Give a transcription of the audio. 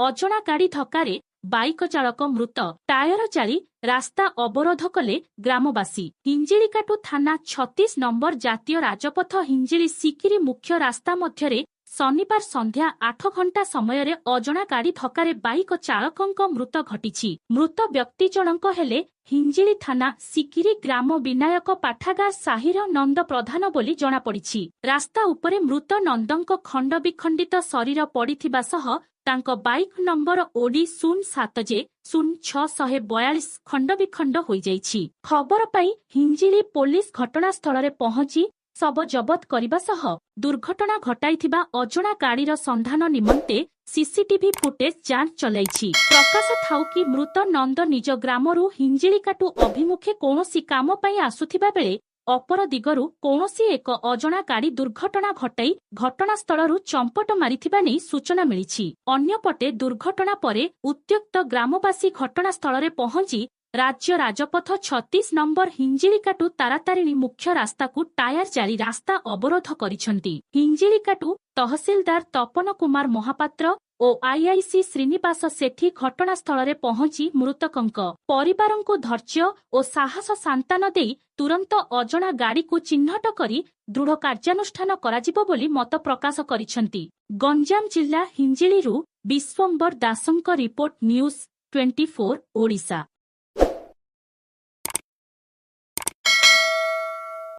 ଅଜଣା ଗାଡ଼ି ଧକ୍କାରେ ବାଇକ ଚାଳକ ମୃତ। ଟାୟାର ଜାଳି ରାସ୍ତା ଅବରୋଧ କଲେ ଗ୍ରାମବାସୀ। ହିଞ୍ଜିଳିକାଟୁ ଥାନା 36 ନମ୍ବର ଜାତୀୟ ରାଜପଥ ହିଞ୍ଜିଳି ସିକିରି ମୁଖ୍ୟ ରାସ୍ତା ମଧ୍ୟରେ ଶନିବାର ସନ୍ଧ୍ୟା 8 ଘଣ୍ଟା ସମୟରେ ଅଜଣା ଗାଡ଼ି ଧକ୍କାରେ ବାଇକ ଚାଳକଙ୍କ ମୃତ ଘଟିଛି। ମୃତ ବ୍ୟକ୍ତି ଜଣଙ୍କ ହେଲେ ହିଞ୍ଜିଳି ଥାନା ସିକିରି ଗ୍ରାମ ବିନାୟକ ପାଠାଗାର ସାହିର ନନ୍ଦ ପ୍ରଧାନ ବୋଲି ଜଣାପଡ଼ିଛି। ରାସ୍ତା ଉପରେ ମୃତ ନନ୍ଦଙ୍କ ଖଣ୍ଡବିଖଣ୍ଡିତ ଶରୀର ପଡ଼ିଥିବା ସହ ତାଙ୍କ ବାଇକ୍ ନମ୍ବର ଓଡି 07J0642 ଖଣ୍ଡବିଖଣ୍ଡ ହୋଇଯାଇଛି। ଖବର ପାଇ ହିଞ୍ଜିଳି ପୋଲିସ ଘଟଣାସ୍ଥଳରେ ପହଞ୍ଚି ଶବ ଜବତ କରିବା ସହ ଦୁର୍ଘଟଣା ଘଟାଇଥିବା ଅଜଣା ଗାଡ଼ିର ସନ୍ଧାନ ନିମନ୍ତେ ସିସିଟିଭି ଫୁଟେଜ ଯାଞ୍ଚ ଚଳାଇଛି। ପ୍ରକାଶ ଥାଉକି ମୃତ ନନ୍ଦ ନିଜ ଗ୍ରାମରୁ ହିଞ୍ଜିଳିକାଟୁ ଅଭିମୁଖେ କୌଣସି କାମ ପାଇଁ ଆସୁଥିବା ବେଳେ ଅପର ଦିଗରୁ କୌଣସି ଏକ ଅଜଣା ଗାଡ଼ି ଦୁର୍ଘଟଣା ଘଟାଇ ଘଟଣାସ୍ଥଳରୁ ଚମ୍ପଟ ମାରିଥିବା ନେଇ ସୂଚନା ମିଳିଛି। ଅନ୍ୟପଟେ ଦୁର୍ଘଟଣା ପରେ ଉତ୍ତ୍ୟକ୍ତ ଗ୍ରାମବାସୀ ଘଟଣାସ୍ଥଳରେ ପହଞ୍ଚି ରାଜ୍ୟ ରାଜପଥ 36 ନମ୍ବର ହିଞ୍ଜିଳିକାଟୁ ତାରାତାରିଣୀ ମୁଖ୍ୟ ରାସ୍ତାକୁ ଟାୟାର ଜାଳି ରାସ୍ତା ଅବରୋଧ କରିଛନ୍ତି। ହିଞ୍ଜିଳିକାଟୁ ତହସିଲଦାର ତପନ କୁମାର ମହାପାତ୍ର ଓ ଆଇଆଇସି ଶ୍ରୀନିବାସ ସେଠୀ ଘଟଣାସ୍ଥଳରେ ପହଞ୍ଚି ମୃତକଙ୍କ ପରିବାରଙ୍କୁ ଧୈର୍ଯ୍ୟ ଓ ସାହସ ସାନ୍ତ୍ୱାନା ଦେଇ ତୁରନ୍ତ ଅଜଣା ଗାଡ଼ିକୁ ଚିହ୍ନଟ କରି ଦୃଢ଼ କାର୍ଯ୍ୟାନୁଷ୍ଠାନ କରାଯିବ ବୋଲି ମତ ପ୍ରକାଶ କରିଛନ୍ତି। ଗଞ୍ଜାମ ଜିଲ୍ଲା ହିଞ୍ଜିଳିରୁ ବିଶ୍ୱମ୍ବର ଦାସଙ୍କ ରିପୋର୍ଟ ନ୍ୟୁଜ୍ 24 ଓଡ଼ିଶା।